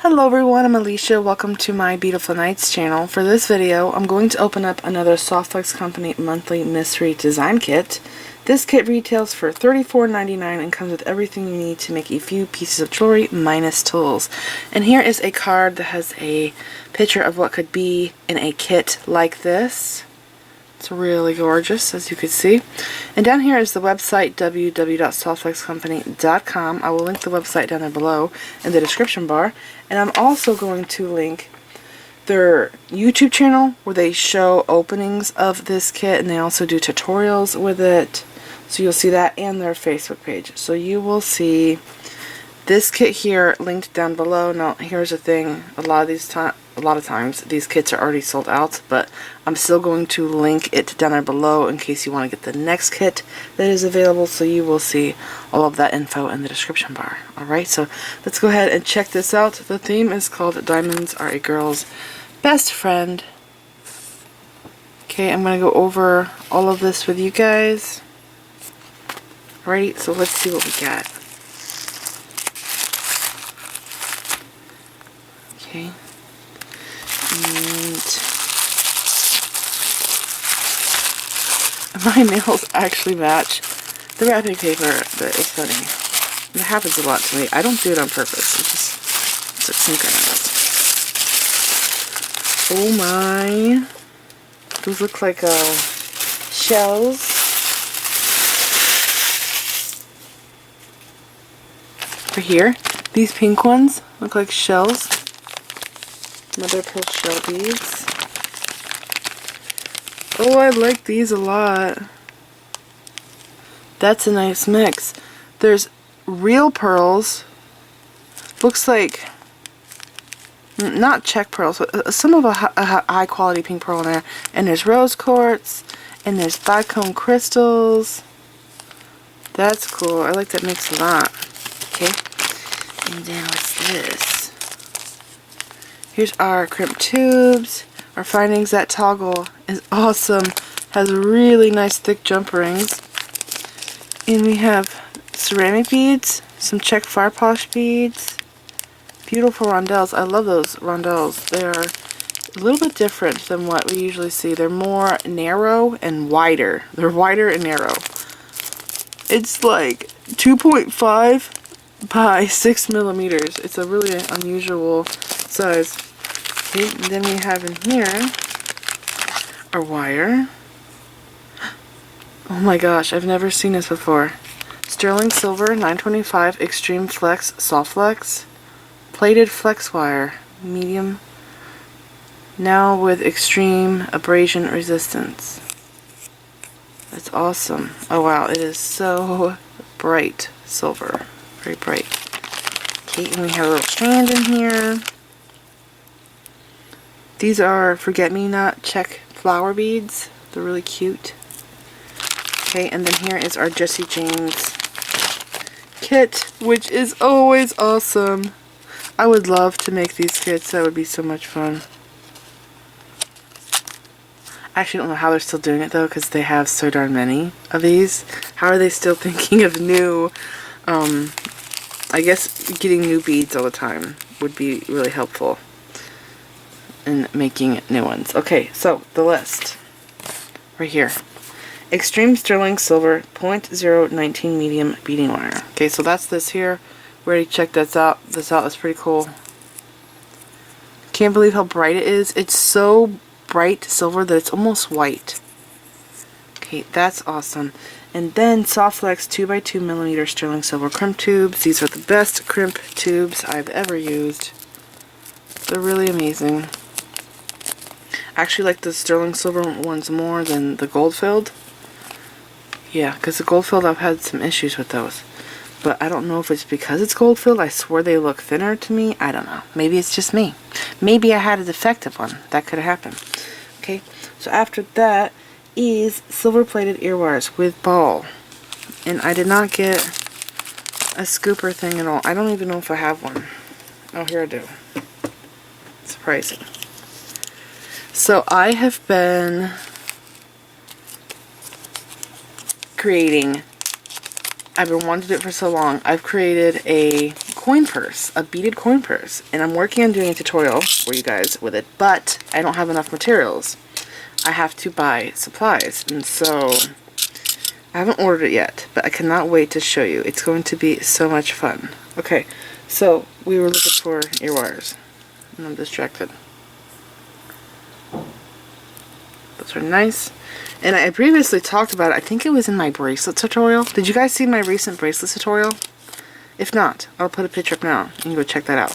Hello everyone, I'm Alicia. Welcome to my Beautiful Nights channel. For this video, I'm going to open up another Softflex Company monthly mystery design kit. This kit retails for $34.99 and comes with everything you need to make a few pieces of jewelry minus tools. And here is a card that has a picture of what could be in a kit like this. It's really gorgeous, as you can see. And down here is the website, www.softflexcompany.com. I will link the website down there below in the description bar. And I'm also going to link their YouTube channel where they show openings of this kit, and they also do tutorials with it. So you'll see that, and their Facebook page. So you will see this kit here linked down below. Now here's the thing, a lot of times these kits are already sold out, but I'm still going to link it down there below in case you want to get the next kit that is available, so you will see all of that info in the description bar. Alright, so let's go ahead and check this out. The theme is called Diamonds Are a Girl's Best Friend. Okay, I'm going to go over all of this with you guys. Alrighty, so let's see what we got. Okay. And my nails actually match the wrapping paper, but it's funny. It happens a lot to me. I don't do it on purpose. It's like synchronized. Oh my. Those look like shells. Right here. These pink ones look like shells. Mother of pearl shell beads. Oh, I like these a lot. That's a nice mix. There's real pearls. Looks like, not check pearls, but some of a high quality pink pearl in there. And there's rose quartz. And there's bicone crystals. That's cool. I like that mix a lot. Okay. And then what's this? Here's our crimp tubes. Our findings. That toggle is awesome. Has really nice thick jump rings. And we have ceramic beads, some check fire polish beads, beautiful rondelles. I love those rondelles. They are a little bit different than what we usually see. They're more narrow and wider. They're wider and narrow. It's like 2.5 by 6 millimeters. It's a really unusual size. Okay, and then we have in here our wire. Oh my gosh, I've never seen this before. Sterling silver 925 extreme flex soft flex plated flex wire, medium, now with extreme abrasion resistance. That's awesome. Oh wow, it is so bright silver. Very bright. Okay, and we have a little strand in here. These are forget-me-not check flower beads. They're really cute. Okay, and then here is our Jessie James kit, which is always awesome. I would love to make these kits. That would be so much fun. I actually don't know how they're still doing it though, because they have so darn many of these. How are they still thinking of new, I guess getting new beads all the time would be really helpful in making new ones. Okay, so the list. Right here. Extreme sterling silver 0.019 medium beading wire. Okay, so that's this here. We already checked this out. That's pretty cool. Can't believe how bright it is. It's so bright silver that it's almost white. Okay, that's awesome. And then Softflex 2x2 millimeter sterling silver crimp tubes. These are the best crimp tubes I've ever used. They're really amazing. I actually like the sterling silver ones more than the gold filled. Yeah, because the gold filled, I've had some issues with those. But I don't know if it's because it's gold filled. I swear they look thinner to me. I don't know. Maybe it's just me. Maybe I had a defective one. That could have happened. Okay, so after that is silver plated ear wires with ball. And I did not get a scooper thing at all. I don't even know if I have one. Oh, here I do. Surprising. So I have been creating, I've been wanting to do it for so long. I've created a coin purse, a beaded coin purse. And I'm working on doing a tutorial for you guys with it, but I don't have enough materials. I have to buy supplies, and so I haven't ordered it yet, but I cannot wait to show you. It's going to be so much fun. Okay, so we were looking for ear wires, and I'm distracted. Those are nice. And I previously talked about it. I think it was in my bracelet tutorial. Did you guys see my recent bracelet tutorial? If not, I'll put a picture up now. You can go check that out.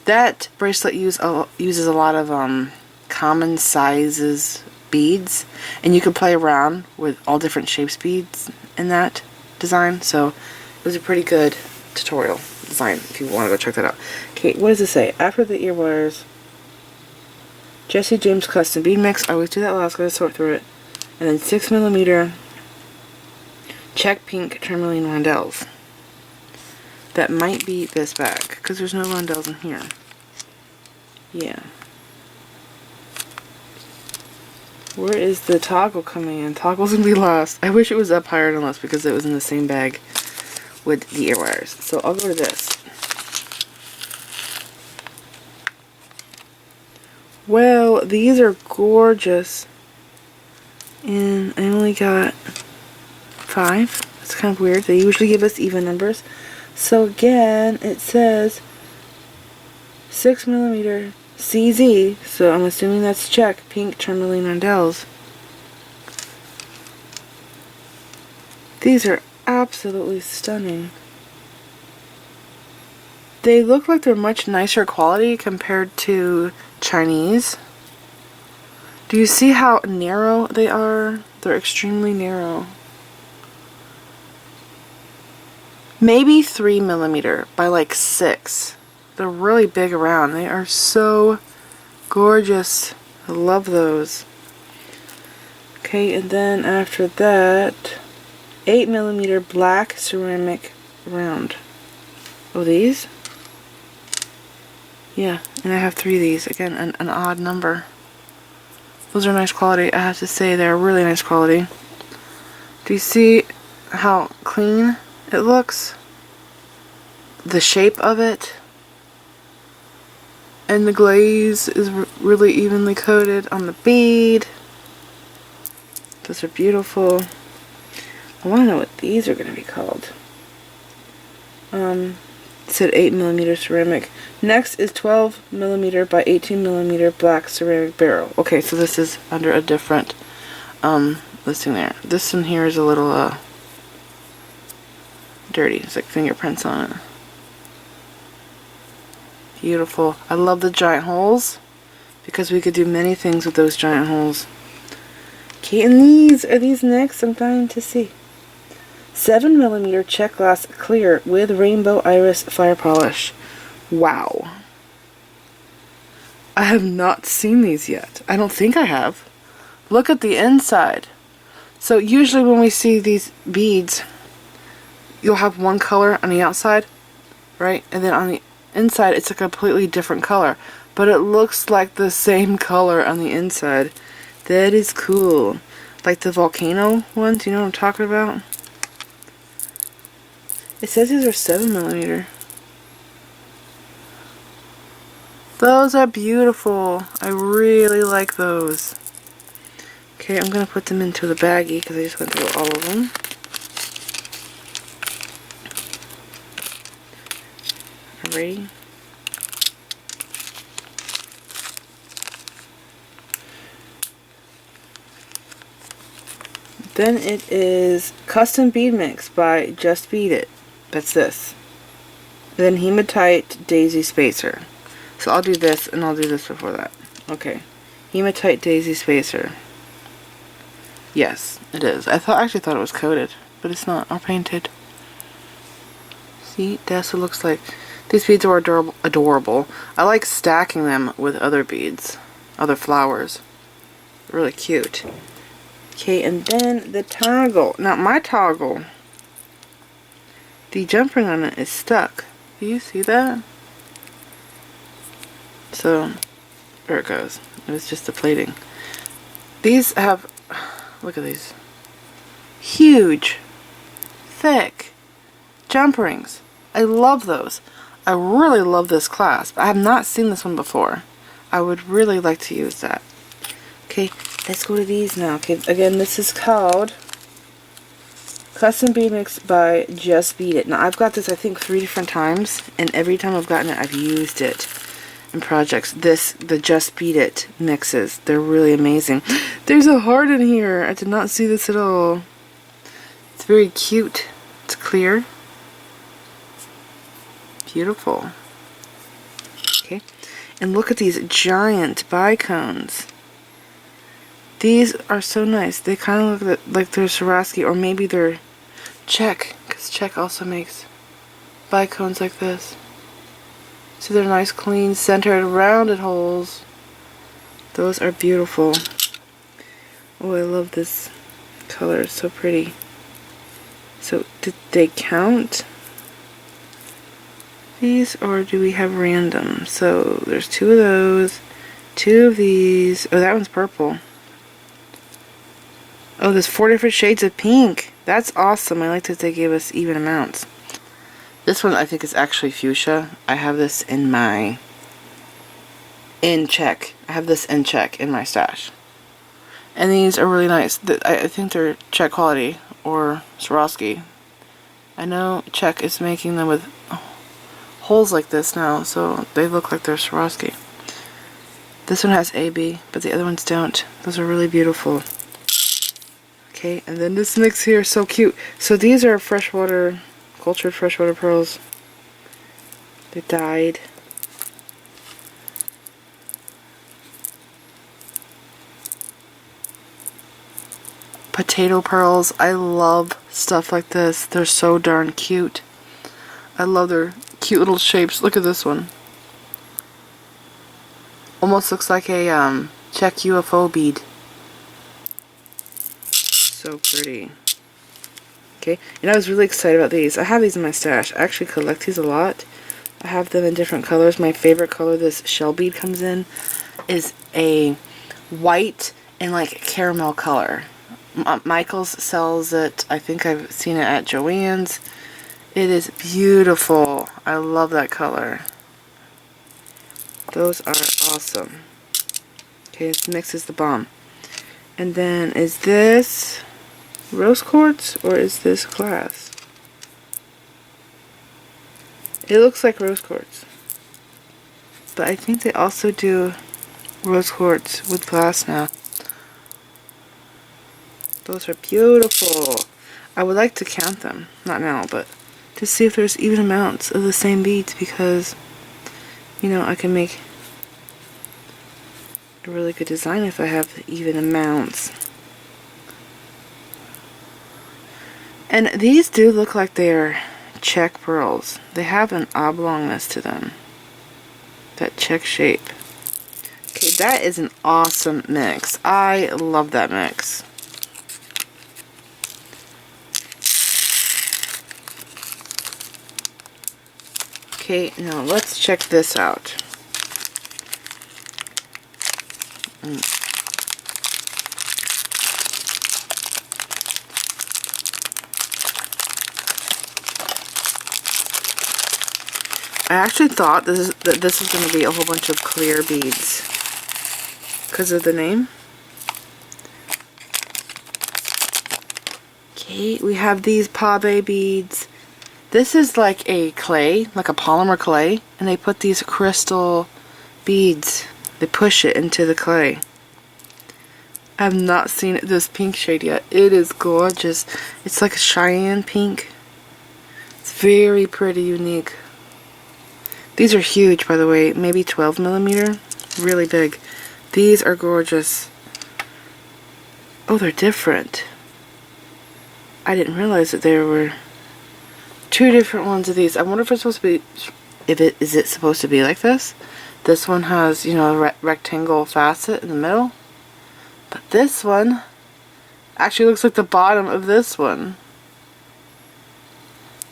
That bracelet uses a lot of common sizes beads, and you can play around with all different shapes beads in that design. So it was a pretty good tutorial design if you want to go check that out. Okay, what does it say? After the ear wires, Jesse James custom bead mix. I always do that last. Gotta sort through it. And then 6mm check pink tourmaline rondelles. That might be this bag because there's no rondelles in here. Yeah. Where is the toggle coming in? Toggle's gonna be lost. I wish it was up higher than less because it was in the same bag with the ear wires. So I'll go to this. Well, these are gorgeous. And I only got 5. It's kind of weird. They usually give us even numbers. So again, it says 6mm CZ. So I'm assuming that's check pink tourmaline rondelles. These are absolutely stunning. They look like they're much nicer quality compared to Chinese. Do you see how narrow they are? They're extremely narrow. Maybe 3mm by like 6. They're really big around. They are so gorgeous. I love those. Okay, and then after that, 8mm black ceramic round. Oh, these? Yeah, and I have 3 of these. Again, an odd number. Those are nice quality. I have to say they're really nice quality. Do you see how clean it looks? The shape of it. And the glaze is really evenly coated on the bead. Those are beautiful. I want to know what these are going to be called. It said 8mm ceramic. Next is 12mm by 18mm black ceramic barrel. Okay, so this is under a different listing there. This one here is a little dirty. It's like fingerprints on it. Beautiful. I love the giant holes because we could do many things with those giant holes. Okay, and these are these next. I'm dying to see. 7mm check glass clear with rainbow iris fire polish. Wow. I have not seen these yet. I don't think I have. Look at the inside. So usually when we see these beads, you'll have one color on the outside, right? And then on the inside it's a completely different color. But it looks like the same color on the inside. That is cool. Like the volcano ones, you know what I'm talking about? It says these are 7mm. Those are beautiful. I really like those. Okay, I'm going to put them into the baggie because I just went through all of them. Alrighty. Then it is Custom Bead Mix by Just Bead It. That's this. And then Hematite Daisy Spacer. So I'll do this and I'll do this before that. Okay. Hematite Daisy Spacer. Yes, it is. I actually thought it was coated, but it's not. Or painted. See, that's what it looks like. These beads are adorable. I like stacking them with other beads, other flowers. Really cute. Okay, and then the toggle. Now my toggle, the jump ring on it is stuck. Do you see that? So, there it goes. It was just the plating. These have, look at these, huge, thick jump rings. I love those. I really love this clasp. I have not seen this one before. I would really like to use that. Okay, let's go to these now. Okay, again, this is called Custom Bead Mix by Just Bead It. Now, I've got this, I think, 3 different times, and every time I've gotten it, I've used it in projects. The Just Bead It mixes, they're really amazing. There's a heart in here. I did not see this at all. It's very cute. It's clear. Beautiful. Okay, and look at these giant bicones. These are so nice. They kind of look like they're Swarovski, or maybe they're Czech, because Czech also makes bicones like this. So they're nice, clean, centered, rounded holes. Those are beautiful. Oh, I love this color. It's so pretty. So, did they count these, or do we have random? So, there's 2 of those, 2 of these. Oh, that one's purple. Oh, there's 4 different shades of pink. That's awesome. I like that they gave us even amounts. This one I think is actually fuchsia. I have this in Czech. I have this in Czech in my stash. And these are really nice. I think they're Czech quality, or Swarovski. I know Czech is making them with holes like this now, so they look like they're Swarovski. This one has AB, but the other ones don't. Those are really beautiful. Okay, and then this mix here is so cute. So these are freshwater, cultured freshwater pearls. They're dyed. Potato pearls. I love stuff like this. They're so darn cute. I love their cute little shapes. Look at this one. Almost looks like a Czech UFO bead. So pretty. Okay, and I was really excited about these. I have these in my stash. I actually collect these a lot. I have them in different colors. My favorite color this shell bead comes in is a white and like caramel color. Michael's sells it. I think I've seen it at Joann's. It is beautiful. I love that color. Those are awesome. Okay, this mix is the bomb. And then, is this rose quartz or is this glass? It looks like rose quartz. But I think they also do rose quartz with glass now. Those are beautiful. I would like to count them. Not now, but to see if there's even amounts of the same beads, because, you know, I can make a really good design if I have even amounts. And these do look like they're Czech pearls. They have an oblongness to them. That Czech shape. Okay, that is an awesome mix. I love that mix. Okay, now let's check this out. I actually thought that this was going to be a whole bunch of clear beads because of the name. Okay, we have these Pave beads. This is like a clay, like a polymer clay, and they put these crystal beads. They push it into the clay. I have not seen this pink shade yet. It is gorgeous. It's like a cyan pink. It's very pretty, unique. These are huge, by the way, maybe 12 millimeter. Really big. These are gorgeous. Oh, they're different. I didn't realize that there were 2 different ones of these. I wonder if it's supposed to be, is it supposed to be like this? This one has, you know, a rectangle facet in the middle. But this one actually looks like the bottom of this one.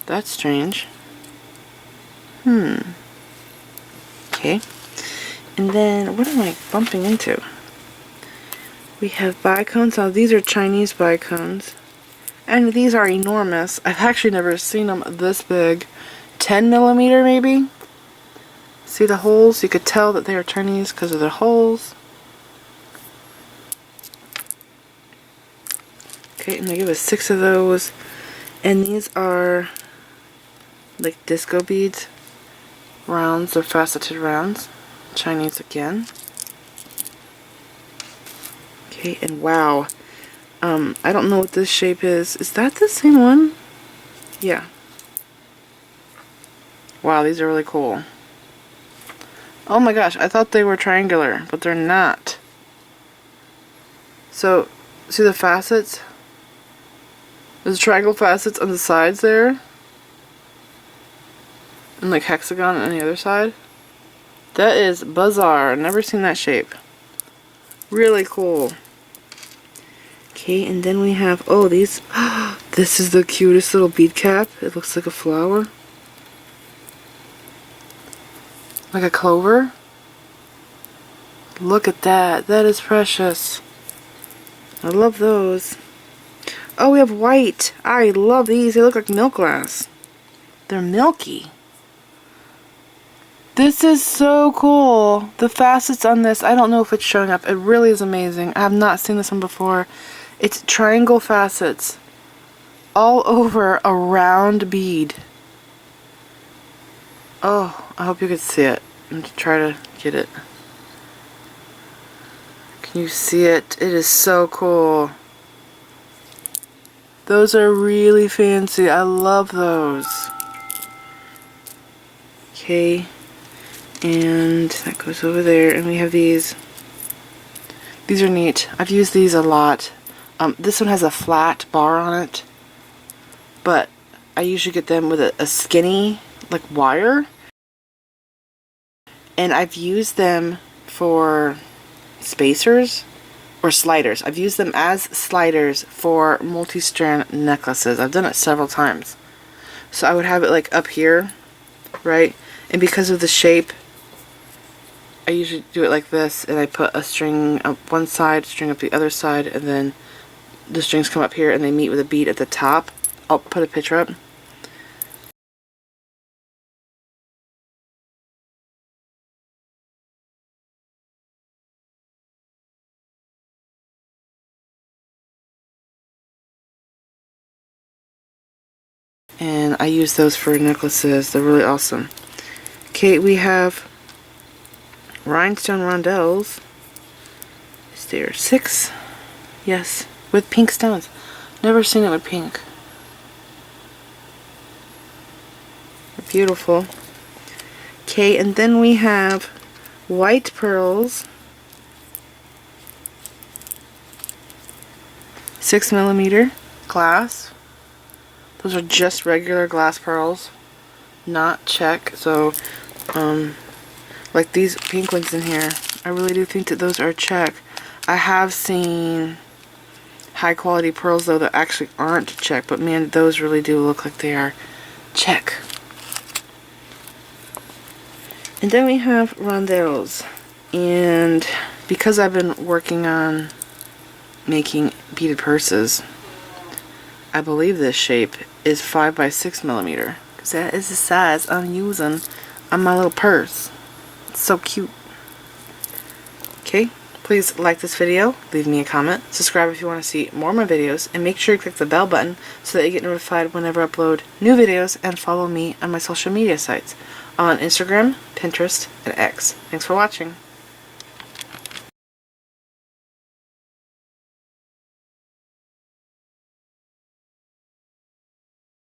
That's strange. Okay. And then, what am I bumping into? We have bicones. Now these are Chinese bicones. And these are enormous. I've actually never seen them this big. 10 millimeter maybe? See the holes? You could tell that they are Chinese because of the holes. Okay, and they give us 6 of those. And these are like disco beads. Rounds or faceted rounds. Chinese again. Okay, and wow. I don't know what this shape is. Is that the same one? Yeah. Wow, these are really cool. Oh my gosh, I thought they were triangular, but they're not. So, see the facets? There's triangle facets on the sides there. And like hexagon on the other side. That is bizarre. I've never seen that shape. Really cool. Okay, and then we have, oh, these, this is the cutest little bead cap. It looks like a flower. Like a clover. Look at that. That is precious. I love those. Oh, we have white. I love these. They look like milk glass. They're milky. This is so cool. The facets on this, I don't know if it's showing up. It really is amazing. I have not seen this one before. It's triangle facets all over a round bead. Oh, I hope you could see it. I'm going to try to get it. Can you see it? It is so cool. Those are really fancy. I love those. Okay. And that goes over there. And we have these. These are neat. I've used these a lot. This one has a flat bar on it. But I usually get them with a skinny, like, wire. And I've used them for spacers or sliders. I've used them as sliders for multi-strand necklaces. I've done it several times. So I would have it like up here, right? And because of the shape, I usually do it like this, and I put a string up one side, string up the other side, and then the strings come up here and they meet with a bead at the top. I'll put a picture up. And I use those for necklaces. They're really awesome. Okay, we have rhinestone rondelles. Is there 6? Yes, with pink stones. Never seen it with pink. They're beautiful. Okay, and then we have white pearls. 6 millimeter glass. Those are just regular glass pearls, not check. So, like these pink ones in here, I really do think that those are check. I have seen high quality pearls though that actually aren't check, but man, those really do look like they are check. And then we have rondelles, and because I've been working on making beaded purses, I believe this shape is 5 by 6 millimeter, because that is the size I'm using on my little purse. It's so cute. Okay, please like this video, leave me a comment, subscribe if you want to see more of my videos, and make sure you click the bell button so that you get notified whenever I upload new videos, and follow me on my social media sites on Instagram, Pinterest, and X. Thanks for watching.